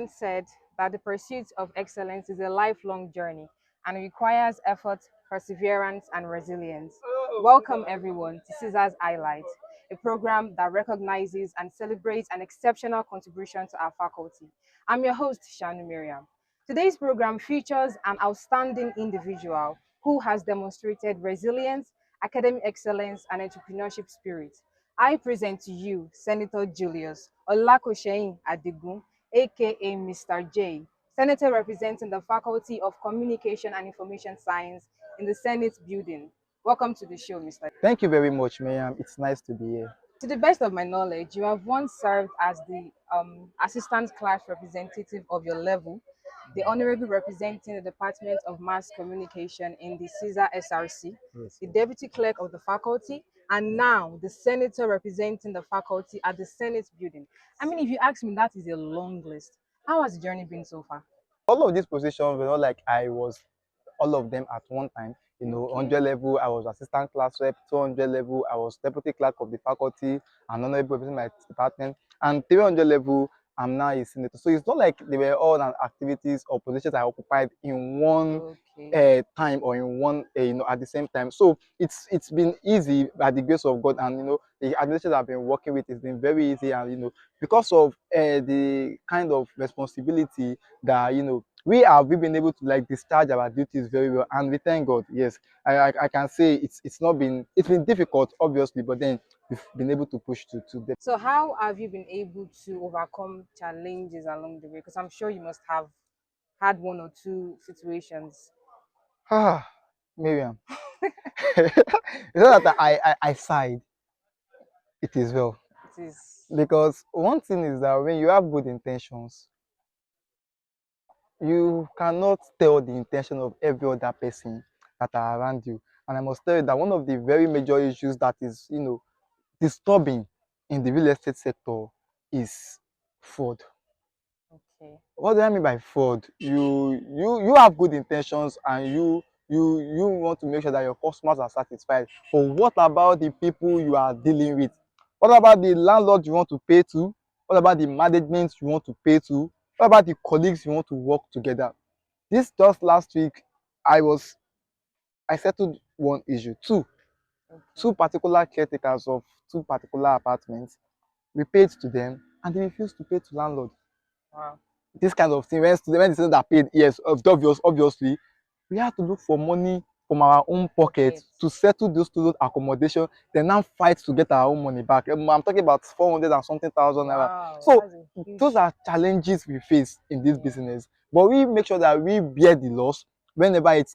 once said that the pursuit of excellence is a lifelong journey and requires effort, perseverance, and resilience. Welcome, everyone, to Cissa's Highlight, a program that recognizes and celebrates an exceptional contribution to our faculty. I'm your host, Shanu Mariam. Today's program features an outstanding individual who has demonstrated resilience, academic excellence, and entrepreneurship spirit. I present to you Senator Julius Olakosheyin Adigun, aka Mr. J, Senator representing the Faculty of Communication and Information Science in the Senate building. Welcome to the show, Mr. Thank you very much, Mariam. It's nice to be here. To the best of my knowledge, you have once served as the assistant class representative of your level, the honorable representing the Department of Mass Communication in the Cissa SRC, Yes, the yes. deputy clerk of the faculty, and now the senator representing the faculty at the Senate building. I mean, if you ask me, that is a long list. How has the journey been so far? All of these positions were not like I was all of them at one time. Okay. 100 level, I was assistant class rep, 200 level, I was deputy clerk of the faculty, and honorable representing my department, and 300 level, I'm now a senator. So it's not like they were all activities or positions I occupied in one Okay. time or in one, at the same time. So it's been easy by the grace of God, and the administration I've been working with has been very easy, and because of the kind of responsibility that we've been able to like discharge our duties very well, and we thank God. Yes, I can say it's been difficult, obviously, but then we've been able to push to the. So, how have you been able to overcome challenges along the way? Because I'm sure you must have had one or two situations. Ah, Miriam, it's not that I sighed. It is well, It is because one thing is that when you have good intentions, you cannot tell the intention of every other person that are around you. And I must tell you that one of the very major issues that is disturbing in the real estate sector is fraud. okay. What do I mean by fraud? You have good intentions, and you want to make sure that your customers are satisfied. But what about the people you are dealing with? What about the landlord you want to pay to? What about the management you want to pay to? What about the colleagues you want to work together? This just last week, I was I settled one issue. Two Okay. particular caretakers of two particular apartments. We paid to them, and they refused to pay to landlord. Wow. This kind of thing, when the students are paid, yes, obviously we have to look for money from our own pocket Okay. to settle those student accommodation, then now fight to get our own money back. I'm talking about 400 and something thousand naira. Wow. So That's a those huge. are challenges we face in this Yeah. business, but we make sure that we bear the loss whenever it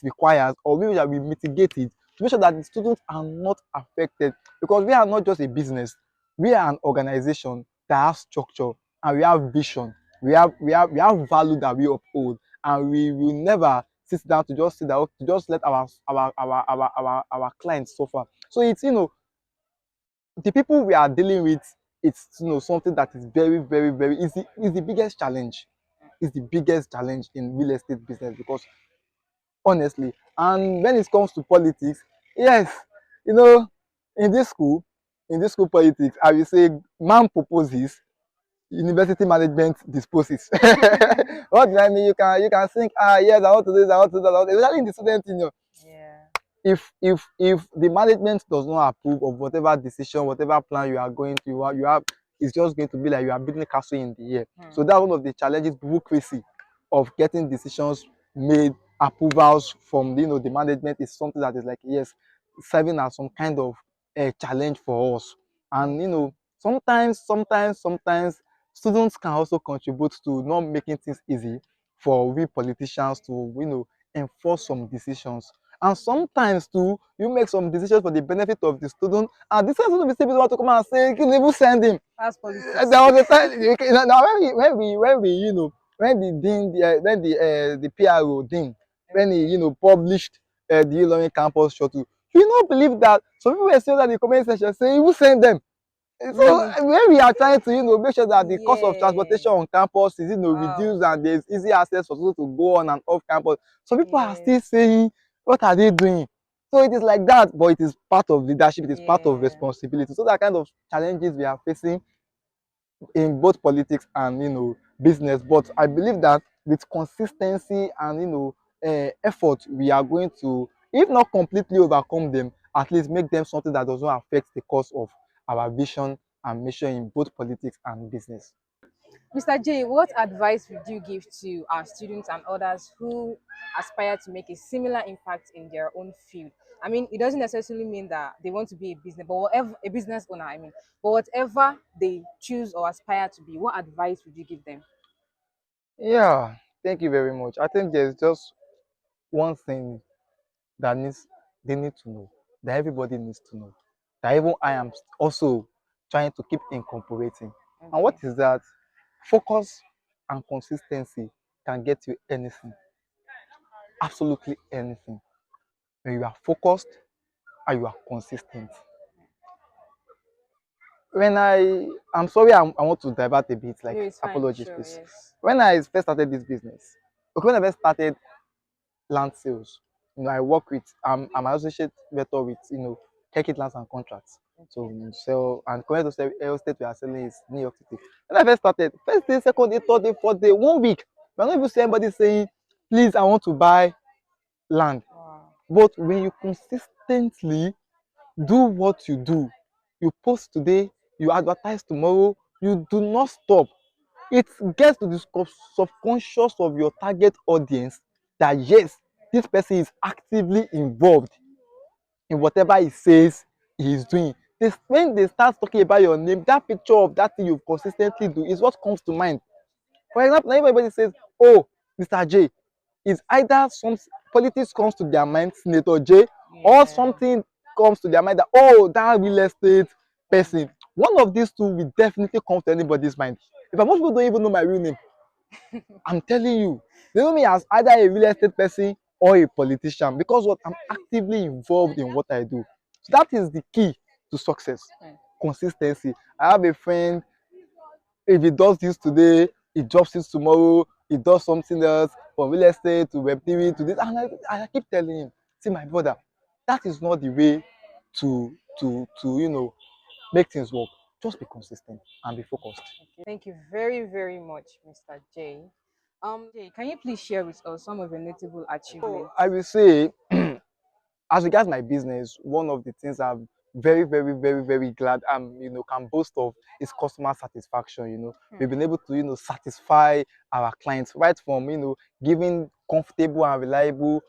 requires, or we mitigate it to make sure that the students are not affected, because we are not just a business, we are an organization that has structure, and we have vision, we have value that we uphold, and we will never sit down to just sit down to just let our clients suffer. So it's the people we are dealing with, it's something that is very, very, very easy. Is the biggest challenge. Is the biggest challenge in real estate business, because honestly, and when it comes to politics, yes, you know, in this school, politics, I will say man proposes, university management disposes. What do I mean? You can think, yes, I want to do this, I want to do that, especially in the student union. Yeah. If the management does not approve of whatever decision, whatever plan you are going to, you have, it's just going to be like you are building a castle in the air. Hmm. So that's one of the challenges, bureaucracy of getting decisions made, approvals from the management is something that is like, yes, serving as some kind of a challenge for us. And sometimes students can also contribute to not making things easy for we politicians to enforce some decisions. And sometimes too, you make some decisions for the benefit of the student, and the student will be still want to come and say, you can even send him. That's politics. There was a time, now when the dean, the PRO dean, when he published the e-learning campus shuttle, you not believe that some people were saying that in the comment section saying, you will send them. So Really? when we are trying to make sure that the cost of Yeah. transportation on campus is Wow. reduced, and there's easy access for people to go on and off campus, some people are Yeah. still saying, what are they doing? So it is like that, but it is part of leadership, it is part of Yeah. responsibility. So that kind of challenges we are facing in both politics and business. But I believe that with consistency and effort, we are going to, if not completely overcome them, at least make them something that does not affect the course of our vision and mission in both politics and business. Mr. J, what advice would you give to our students and others who aspire to make a similar impact in their own field? I mean, it doesn't necessarily mean that they want to be a business, but whatever a business owner, I mean, but whatever they choose or aspire to be, what advice would you give them? Yeah, thank you very much. I think there's just one thing that needs they need to know, that everybody needs to know, that even I am also trying to keep incorporating. And what Okay. is that? Focus and consistency can get you anything, absolutely anything. When you are focused and you are consistent. I'm sorry, I want to divert a bit, No, like it's fine. apologies, Sure, please. yes. When I first started this business, okay, when I first started land sales. I work with I'm an associate vetor with Kekit Lands and Contracts. So Okay. sell and current real estate we are selling is New York City. When I first started, first day, second day, third day, fourth day, 1 week. We are not even seeing anybody saying, please, I want to buy land. Wow. But when you consistently do what you do, you post today, you advertise tomorrow, you do not stop. It gets to the subconscious of your target audience that yes, this person is actively involved in whatever he says he is doing. When they start talking about your name, that picture of that thing you consistently do is what comes to mind. For example, everybody says, oh, Mr. J, is either some politics comes to their mind, Senator J, or Yeah. something comes to their mind that, oh, that real estate person. Mhm. One of these two will definitely come to anybody's mind. If most people don't even know my real name, I'm telling you, they know me as either a real estate person or a politician because what I'm actively involved in what I do. So that is the key to success. Mm. Consistency. I have a friend, if he does this today, he drops it tomorrow, he does something else from real estate to Web3 to this. And I keep telling him, see my brother, that is not the way to make things work. Just be consistent and be focused. Okay. Thank you very, very much, Mr. J. Jay, can you please share with us some of your notable So achievements? I will say as regards my business, one of the things I'm very, very, very, very glad can boast of is customer satisfaction. Hmm. We've been able to, satisfy our clients right from, giving comfortable and reliable,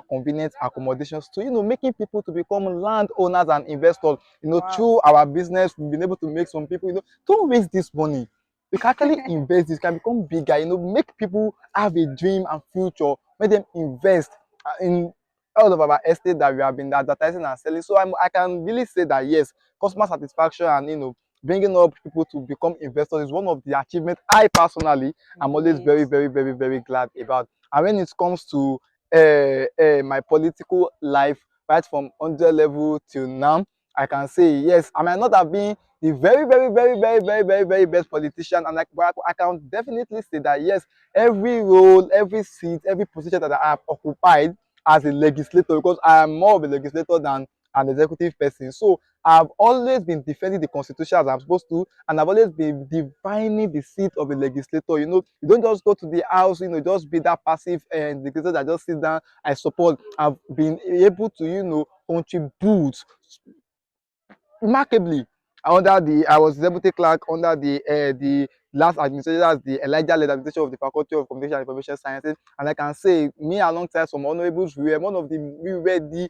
convenient accommodations to, making people to become landowners and investors. Wow. Through our business, we've been able to make some people, don't waste this money. You can actually invest this, can become bigger, make people have a dream and future, make them invest in all of our estate that we have been advertising and selling. So I can really say that yes, customer satisfaction and bringing up people to become investors is one of the achievements I personally am always Great. very, very, very, very glad about. And when it comes to my political life, right from 100 level till now, I can say yes, I might not have been the very, very, very, very, very, very, very best politician, and but I can definitely say that yes, every role, every seat, every position that I have occupied as a legislator, because I am more of a legislator than an executive person. So I've always been defending the constitution as I'm supposed to, and I've always been defining the seat of a legislator. You don't just go to the house, just be that passive and legislator that just sits down. I support. I've been able to, contribute remarkably I was deputy clerk under the last administration, that's the Elijah led administration of the Faculty of Communication and Information Sciences, and I can say me alongside some honorables, we were the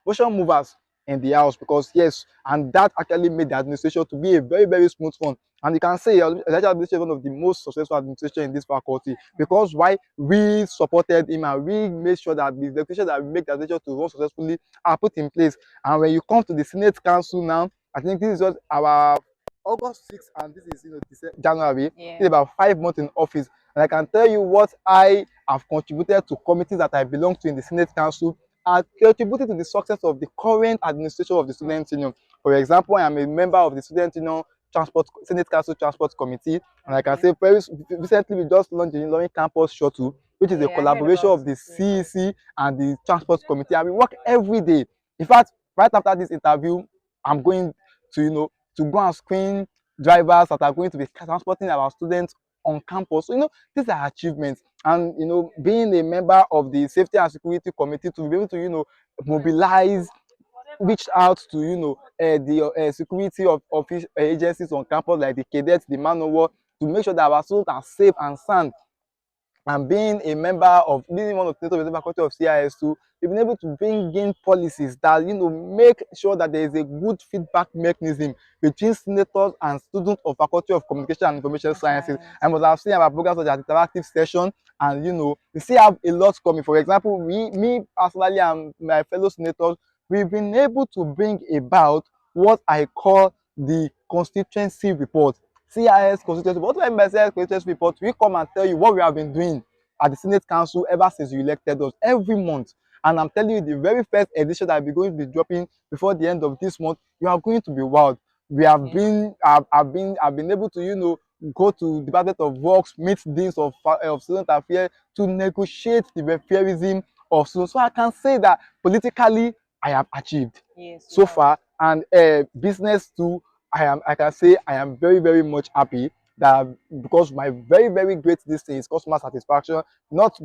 motion movers in the house, because yes, and that actually made the administration to be a very, very smooth one. And you can say Elijah administration is one of the most successful administration in this faculty, because why we supported him and we made sure that the decision that we make the administration to run successfully are put in place. And when you come to the Senate Council now, I think this is just our August 6th, and this is January. It's Yeah. about 5 months in office, and I can tell you what I have contributed to committees that I belong to in the Senate Council are contributing to the success of the current administration of the Hmm. Student Union. For example, I am a member of the Student Union Transport Senate Council Transport Committee, and I can Okay. say very recently we just launched the Ilorin Campus Shuttle, which is a Yeah, I heard collaboration about of the it. Yes. CEC and the Transport Committee, and we work every day. In fact, right after this interview, I'm going to to go and screen drivers that are going to be transporting our students on campus. So, these are achievements. And, being a member of the safety and security committee to be able to, mobilize, reach out to the security of office agencies on campus like the cadets, the man of war, to make sure that our students are safe and sound. And being a member of being one of the faculty of CIS2, we've been able to bring in policies that make sure that there is a good feedback mechanism between senators and students of faculty of communication and information sciences. I must have seen our programs such as interactive session, and we still have a lot coming. For example, me personally and my fellow senators, we've been able to bring about what I call the constituency report. CIS constituency. What do I mean by CIS constituency report? We come and tell you what we have been doing at the Senate Council ever since you elected us every month. And I'm telling you, the very first edition that we're going to be dropping before the end of this month, you are going to be wild. We have been, I've been able to, go to Department of Works, meet deans of student affairs to negotiate the refereeism of students. So I can say that politically, I have achieved so far, and business too. I can say I am very, very much happy that because my very, very great this thing is customer satisfaction. Not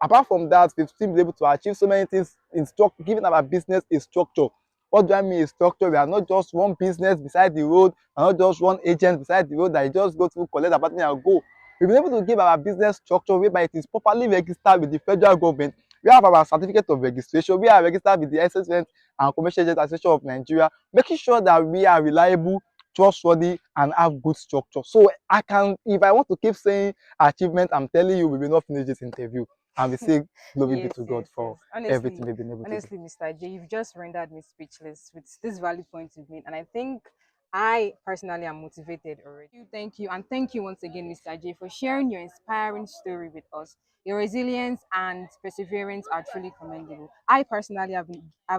apart from that, we've still been able to achieve so many things in structure, giving our business a structure. What do I mean is structure? We are not just one business beside the road, and not just one agent beside the road that you just go to collect apartment and go. We've been able to give our business structure whereby it is properly registered with the federal government. We have our certificate of registration. We are registered with the SSN and Commercial Agent Association of Nigeria, making sure that we are reliable, trustworthy, and have good structure. So I can, if I want to keep saying achievement, I'm telling you, we will not finish this interview. And we say glory be to God for everything we've been able to do. Honestly, Mr. J, you've just rendered me speechless with this valid point you've made. And I think I personally am motivated already. Thank you. And thank you once again, Mr. J, for sharing your inspiring story with us. Your resilience and perseverance are truly commendable. I personally have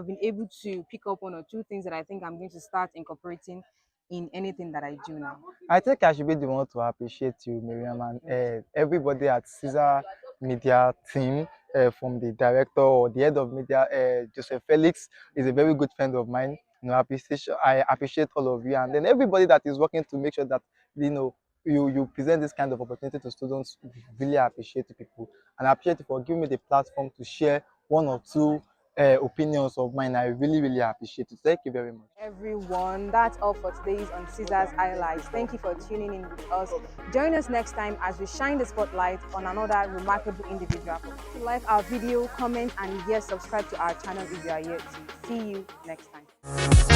been able to pick up one or two things that I think I'm going to start incorporating in anything that I do now. I think I should be the one to appreciate you, Mariam, and everybody at Cissa Media team, from the director or the head of media, Joseph Felix, is a very good friend of mine. I appreciate all of you, and then everybody that is working to make sure that you present this kind of opportunity to students. Really appreciate you people, and I appreciate you for giving me the platform to share one or two opinions of mine. I really, really appreciate it. Thank you very much. Everyone, that's all for today's on Cissa's Highlights. Thank you for tuning in with us. Join us next time as we shine the spotlight on another remarkable individual. Like our video, comment, and yes, subscribe to our channel if you are yet to. See you next time.